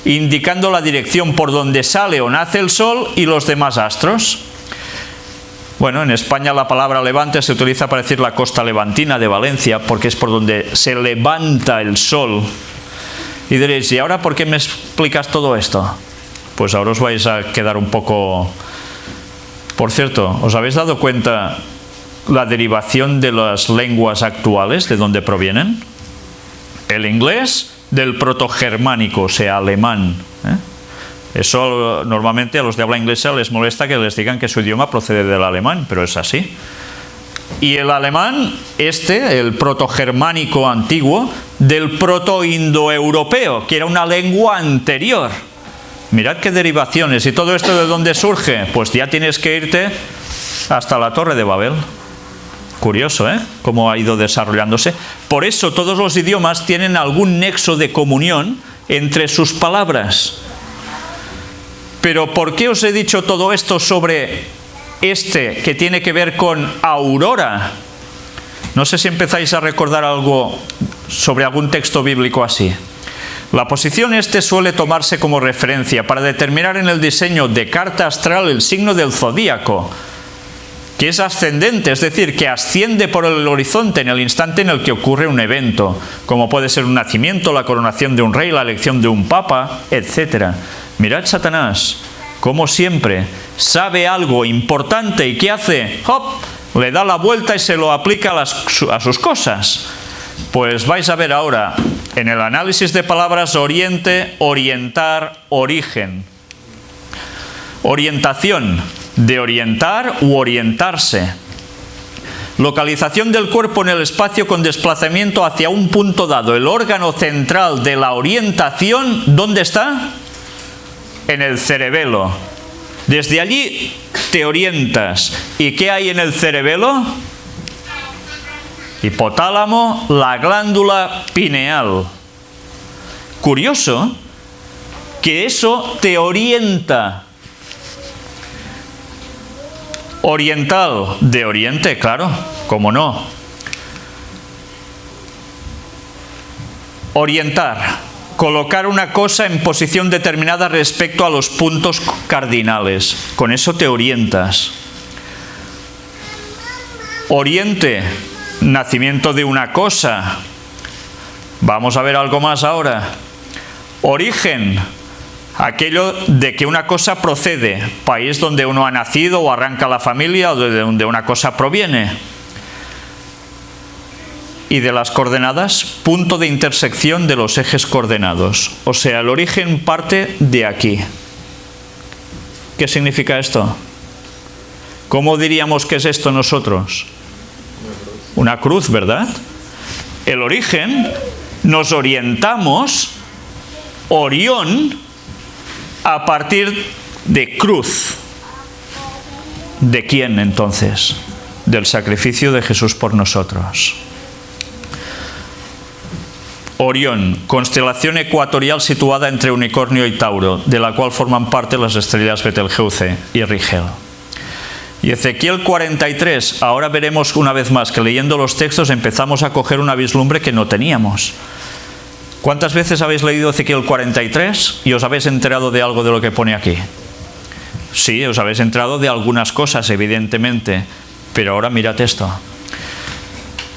indicando la dirección por donde sale o nace el sol y los demás astros. Bueno, en España la palabra levante se utiliza para decir la costa levantina de Valencia, porque es por donde se levanta el sol. Y diréis, ¿y ahora por qué me explicas todo esto? Pues ahora os vais a quedar un poco... Por cierto, ¿os habéis dado cuenta la derivación de las lenguas actuales, de dónde provienen? El inglés del protogermánico, o sea, alemán. Eso normalmente a los de habla inglesa les molesta que les digan que su idioma procede del alemán, pero es así. Y el alemán, el protogermánico antiguo, del proto-indoeuropeo, que era una lengua anterior. Mirad qué derivaciones. ¿Y todo esto de dónde surge? Pues ya tienes que irte hasta la Torre de Babel. Curioso, ¿eh? Cómo ha ido desarrollándose. Por eso todos los idiomas tienen algún nexo de comunión entre sus palabras. Pero ¿por qué os he dicho todo esto sobre este que tiene que ver con aurora? No sé si empezáis a recordar algo sobre algún texto bíblico así. La posición este suele tomarse como referencia para determinar en el diseño de carta astral el signo del zodíaco, que es ascendente, es decir, que asciende por el horizonte en el instante en el que ocurre un evento, como puede ser un nacimiento, la coronación de un rey, la elección de un papa, etc. Mirad Satanás, como siempre, sabe algo importante y ¿qué hace? ¡Hop! Le da la vuelta y se lo aplica a sus cosas. Pues vais a ver ahora, en el análisis de palabras, oriente, orientar, origen. Orientación, de orientar u orientarse. Localización del cuerpo en el espacio con desplazamiento hacia un punto dado. El órgano central de la orientación, ¿dónde está? En el cerebelo. Desde allí te orientas. ¿Y qué hay en el cerebelo? Hipotálamo, la glándula pineal. Curioso que eso te orienta. Oriental, de oriente, claro, cómo no. Orientar, colocar una cosa en posición determinada respecto a los puntos cardinales. Con eso te orientas. Oriente, nacimiento de una cosa. Vamos a ver algo más ahora. Origen, aquello de que una cosa procede, país donde uno ha nacido o arranca la familia o de donde una cosa proviene. Y de las coordenadas, punto de intersección de los ejes coordenados. O sea, el origen parte de aquí. ¿Qué significa esto? ¿Cómo diríamos que es esto nosotros? Una cruz, ¿verdad? El origen, nos orientamos, Orión, a partir de cruz. ¿De quién entonces? Del sacrificio de Jesús por nosotros. Orión, constelación ecuatorial situada entre Unicornio y Tauro, de la cual forman parte las estrellas Betelgeuse y Rigel. Y Ezequiel 43, ahora veremos una vez más que leyendo los textos empezamos a coger una vislumbre que no teníamos. ¿Cuántas veces habéis leído Ezequiel 43 y os habéis enterado de algo de lo que pone aquí? Sí, os habéis enterado de algunas cosas, evidentemente, pero ahora mirad esto.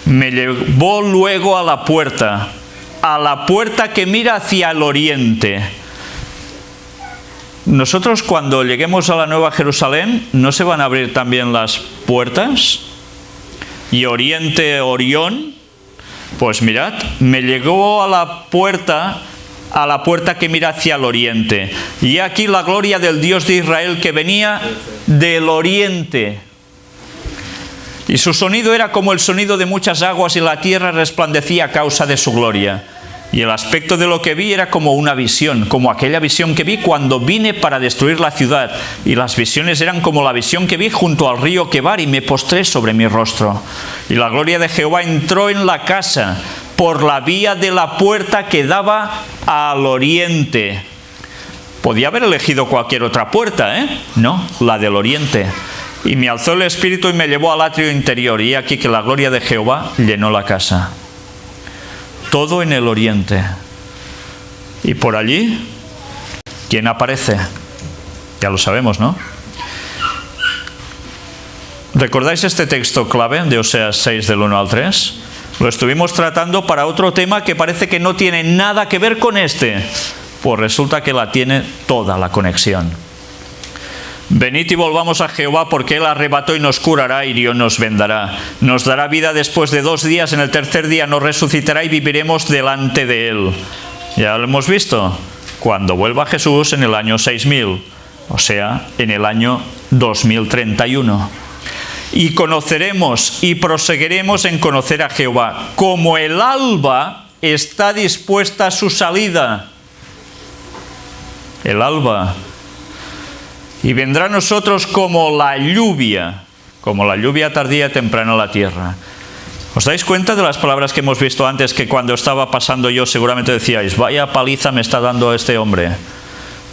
Me llevó luego a la puerta que mira hacia el oriente. Nosotros cuando lleguemos a la Nueva Jerusalén, ¿no se van a abrir también las puertas? Y oriente, Orión. Pues mirad, me llegó a la puerta que mira hacia el oriente. Y aquí la gloria del Dios de Israel que venía del oriente. Y su sonido era como el sonido de muchas aguas y la tierra resplandecía a causa de su gloria. Y el aspecto de lo que vi era como una visión, como aquella visión que vi cuando vine para destruir la ciudad. Y las visiones eran como la visión que vi junto al río Quebar y me postré sobre mi rostro. Y la gloria de Jehová entró en la casa por la vía de la puerta que daba al oriente. Podía haber elegido cualquier otra puerta, ¿eh? No, la del oriente. Y me alzó el espíritu y me llevó al atrio interior. Y aquí que la gloria de Jehová llenó la casa. Todo en el oriente. Y por allí, ¿quién aparece? Ya lo sabemos, ¿no? ¿Recordáis este texto clave de Oseas 6 del 1 al 3? Lo estuvimos tratando para otro tema que parece que no tiene nada que ver con este. Pues resulta que la tiene toda la conexión. Venid y volvamos a Jehová, porque Él arrebató y nos curará, hirió y nos vendará. Nos dará vida después de 2 días, en el tercer día nos resucitará y viviremos delante de Él. Ya lo hemos visto. Cuando vuelva Jesús en el año 6000, o sea, en el año 2031. Y conoceremos y proseguiremos en conocer a Jehová, como el alba está dispuesta su salida, el alba, y vendrá a nosotros como la lluvia tardía y temprana a la tierra. ¿Os dais cuenta de las palabras que hemos visto antes, que cuando estaba pasando yo seguramente decíais, vaya paliza me está dando este hombre?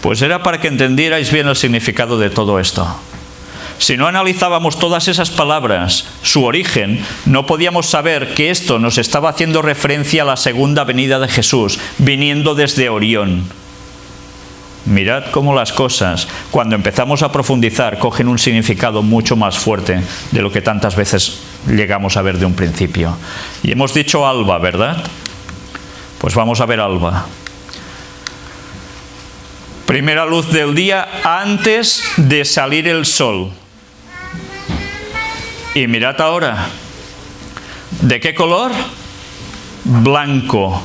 Pues era para que entendierais bien el significado de todo esto. Si no analizábamos todas esas palabras, su origen, no podíamos saber que esto nos estaba haciendo referencia a la segunda venida de Jesús, viniendo desde Orión. Mirad cómo las cosas, cuando empezamos a profundizar, cogen un significado mucho más fuerte de lo que tantas veces llegamos a ver de un principio. Y hemos dicho alba, ¿verdad? Pues vamos a ver alba. Primera luz del día antes de salir el sol. Y mirad ahora, ¿de qué color? Blanco.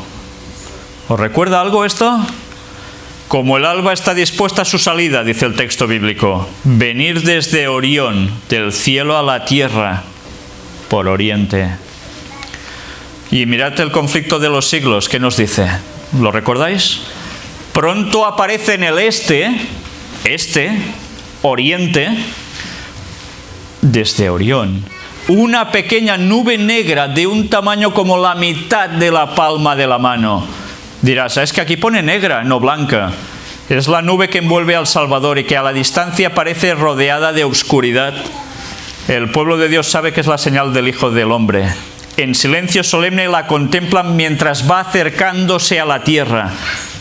¿Os recuerda algo esto? Como el alba está dispuesta a su salida, dice el texto bíblico, venir desde Orión, del cielo a la tierra, por oriente. Y mirad el conflicto de los siglos, ¿qué nos dice? ¿Lo recordáis? Pronto aparece en el oriente, desde Orión, una pequeña nube negra de un tamaño como la mitad de la palma de la mano. Dirás, es que aquí pone negra, no blanca. Es la nube que envuelve al Salvador y que a la distancia parece rodeada de oscuridad. El pueblo de Dios sabe que es la señal del Hijo del Hombre. En silencio solemne la contemplan mientras va acercándose a la tierra,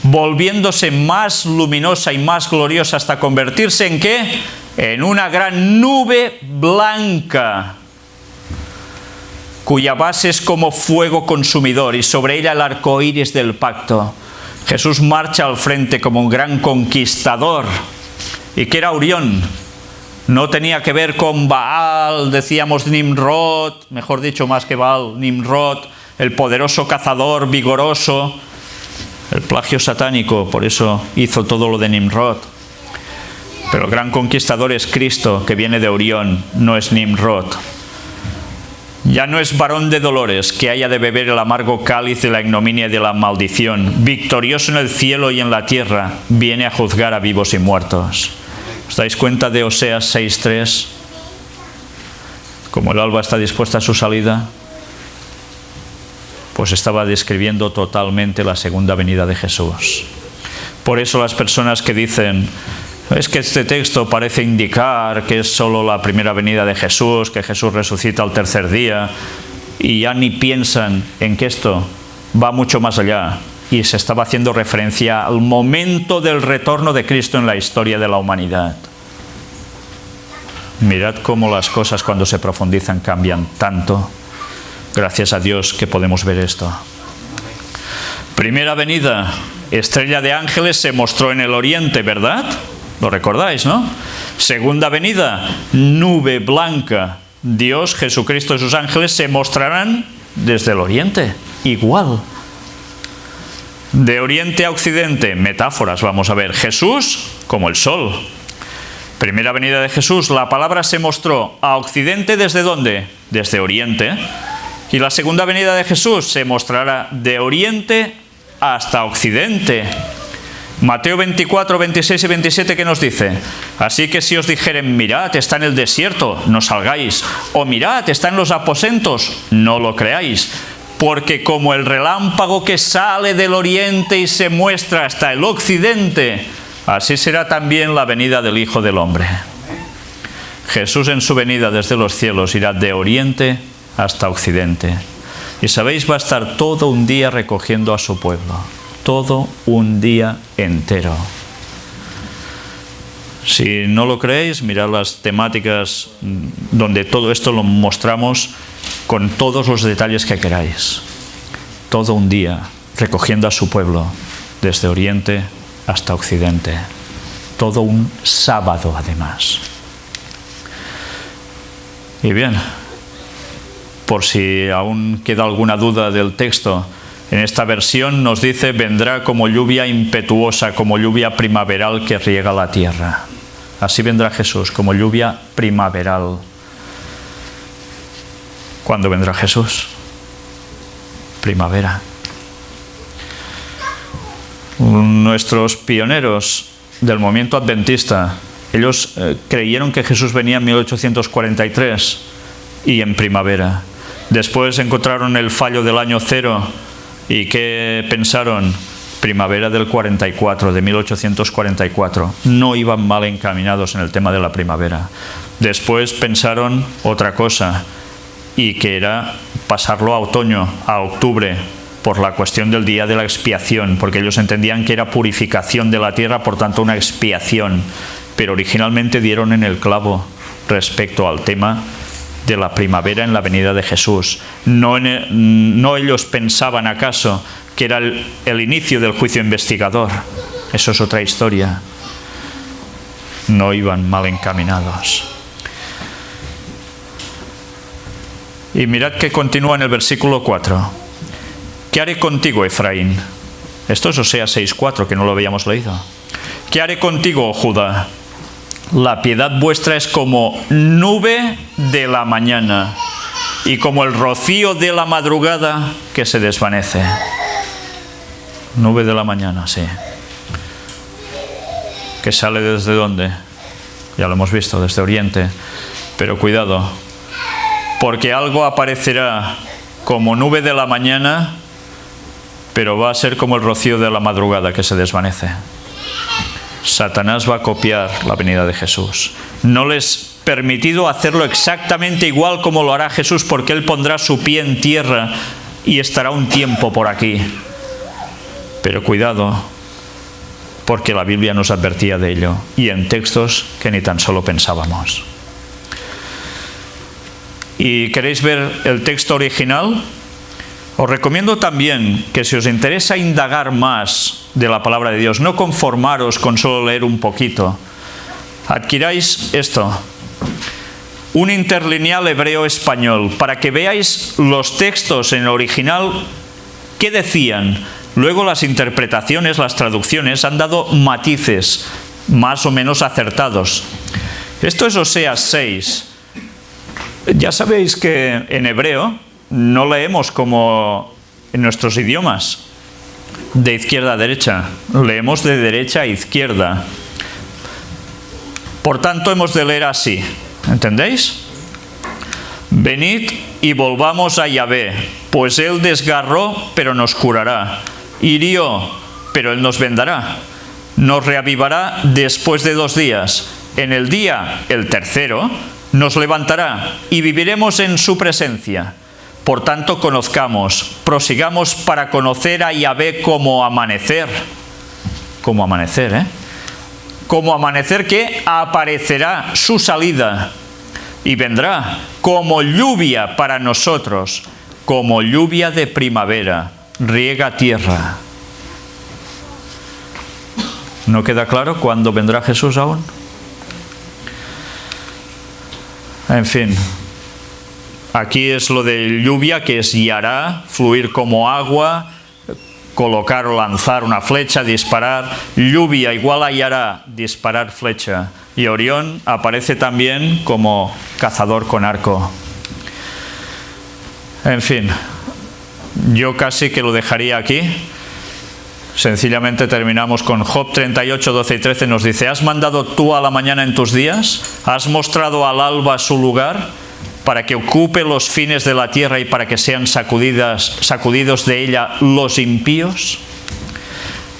volviéndose más luminosa y más gloriosa hasta convertirse ¿en qué? En una gran nube blanca, cuya base es como fuego consumidor y sobre ella el arco iris del pacto. Jesús marcha al frente como un gran conquistador. ¿Y qué era Orión? No tenía que ver con Baal, decíamos Nimrod, mejor dicho más que Baal, Nimrod, el poderoso cazador vigoroso, el plagio satánico, por eso hizo todo lo de Nimrod. Pero el gran conquistador es Cristo, que viene de Orión, no es Nimrod. Ya no es varón de dolores, que haya de beber el amargo cáliz de la ignominia y de la maldición. Victorioso en el cielo y en la tierra, viene a juzgar a vivos y muertos. ¿Os dais cuenta de Oseas 6:3? Como el alba está dispuesta a su salida, pues estaba describiendo totalmente la segunda venida de Jesús. Por eso las personas que dicen, es que este texto parece indicar que es solo la primera venida de Jesús, que Jesús resucita al tercer día, y ya ni piensan en que esto va mucho más allá, y se estaba haciendo referencia al momento del retorno de Cristo en la historia de la humanidad. Mirad cómo las cosas cuando se profundizan cambian tanto. Gracias a Dios que podemos ver esto. Primera venida, estrella de ángeles se mostró en el oriente, ¿verdad? Lo recordáis, ¿no? Segunda venida, nube blanca. Dios, Jesucristo y sus ángeles se mostrarán desde el oriente, igual. De oriente a occidente, metáforas vamos a ver. Jesús como el sol. Primera venida de Jesús, la palabra se mostró a occidente, ¿desde dónde? Desde oriente. Y la segunda venida de Jesús se mostrará de oriente hasta occidente. Mateo 24, 26 y 27, ¿qué nos dice? Así que si os dijeren, mirad, está en el desierto, no salgáis. O mirad, está en los aposentos, no lo creáis. Porque como el relámpago que sale del oriente y se muestra hasta el occidente, así será también la venida del Hijo del Hombre. Jesús en su venida desde los cielos irá de oriente hasta occidente. Y sabéis, va a estar todo un día recogiendo a su pueblo. Todo un día entero. Si no lo creéis, mirad las temáticas donde todo esto lo mostramos con todos los detalles que queráis. Todo un día recogiendo a su pueblo desde oriente hasta occidente. Todo un sábado además. Y bien, por si aún queda alguna duda del texto, en esta versión nos dice, vendrá como lluvia impetuosa, como lluvia primaveral que riega la tierra. Así vendrá Jesús, como lluvia primaveral. ¿Cuándo vendrá Jesús? Primavera. Nuestros pioneros del movimiento adventista, ellos creyeron que Jesús venía en 1843 y en primavera. Después encontraron el fallo del año cero y ¿qué pensaron? Primavera del 44, de 1844. No iban mal encaminados en el tema de la primavera. Después pensaron otra cosa, y que era pasarlo a otoño, a octubre, por la cuestión del día de la expiación, porque ellos entendían que era purificación de la tierra, por tanto una expiación. Pero originalmente dieron en el clavo respecto al tema de la primavera en la venida de Jesús. No ellos pensaban acaso que era el inicio del juicio investigador. Eso es otra historia. No iban mal encaminados. Y mirad que continúa en el versículo 4. ¿Qué haré contigo, Efraín? Esto es Oseas 6:4, que no lo habíamos leído. ¿Qué haré contigo, oh Judá? La piedad vuestra es como nube de la mañana y como el rocío de la madrugada que se desvanece. Nube de la mañana, sí. ¿Que sale desde dónde? Ya lo hemos visto, desde Oriente. Pero cuidado, porque algo aparecerá como nube de la mañana, pero va a ser como el rocío de la madrugada que se desvanece. Satanás va a copiar la venida de Jesús. No les permitido hacerlo exactamente igual como lo hará Jesús, porque Él pondrá su pie en tierra y estará un tiempo por aquí. Pero cuidado, porque la Biblia nos advertía de ello, y en textos que ni tan solo pensábamos. ¿Y queréis ver el texto original? Os recomiendo también que si os interesa indagar más de la palabra de Dios, no conformaros con solo leer un poquito, adquiráis esto, un interlineal hebreo-español, para que veáis los textos en el original, qué decían. Luego las interpretaciones, las traducciones han dado matices más o menos acertados. Esto es Oseas 6. Ya sabéis que en hebreo no leemos como en nuestros idiomas, de izquierda a derecha, leemos de derecha a izquierda. Por tanto, hemos de leer así, ¿entendéis? Venid y volvamos a Yahvé, pues Él desgarró, pero nos curará, hirió, pero Él nos vendará, nos reavivará después de 2 días, en el día, el tercero, nos levantará y viviremos en su presencia. Por tanto, conozcamos, prosigamos para conocer a Yahvé como amanecer. Como amanecer, ¿eh? Como amanecer que aparecerá su salida y vendrá como lluvia para nosotros, como lluvia de primavera, riega tierra. ¿No queda claro cuándo vendrá Jesús aún? En fin. Aquí es lo de lluvia, que es yará, fluir como agua, colocar o lanzar una flecha, disparar. Lluvia igual a yará, disparar flecha. Y Orión aparece también como cazador con arco. En fin, yo casi que lo dejaría aquí. Sencillamente terminamos con Job 38, 12 y 13. Nos dice: ¿has mandado tú a la mañana en tus días? ¿Has mostrado al alba su lugar? Para que ocupe los fines de la tierra y para que sean sacudidos de ella los impíos.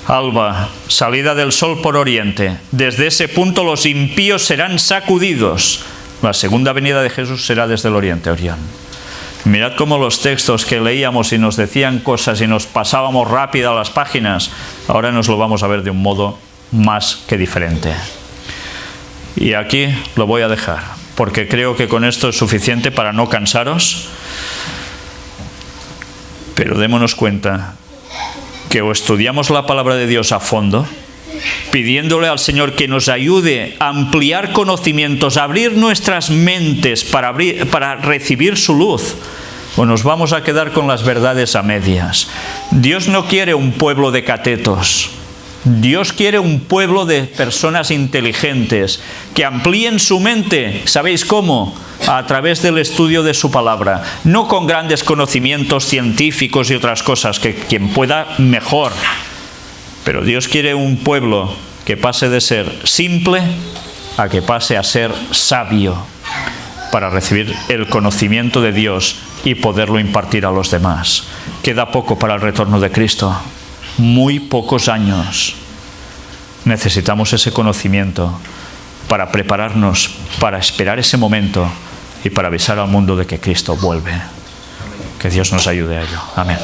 Alba, salida del sol por oriente. Desde ese punto los impíos serán sacudidos. La segunda venida de Jesús será desde el oriente, Orión. Mirad cómo los textos que leíamos y nos decían cosas y nos pasábamos rápido a las páginas, ahora nos lo vamos a ver de un modo más que diferente. Y aquí lo voy a dejar, porque creo que con esto es suficiente para no cansaros. Pero démonos cuenta que o estudiamos la palabra de Dios a fondo, pidiéndole al Señor que nos ayude a ampliar conocimientos, a abrir nuestras mentes para recibir su luz, o nos vamos a quedar con las verdades a medias. Dios no quiere un pueblo de catetos. Dios quiere un pueblo de personas inteligentes que amplíen su mente. ¿Sabéis cómo? A través del estudio de su palabra. No con grandes conocimientos científicos y otras cosas, que quien pueda mejor. Pero Dios quiere un pueblo que pase de ser simple a que pase a ser sabio, para recibir el conocimiento de Dios y poderlo impartir a los demás. Queda poco para el retorno de Cristo, muy pocos años. Necesitamos ese conocimiento para prepararnos, para esperar ese momento y para avisar al mundo de que Cristo vuelve. Que Dios nos ayude a ello. Amén.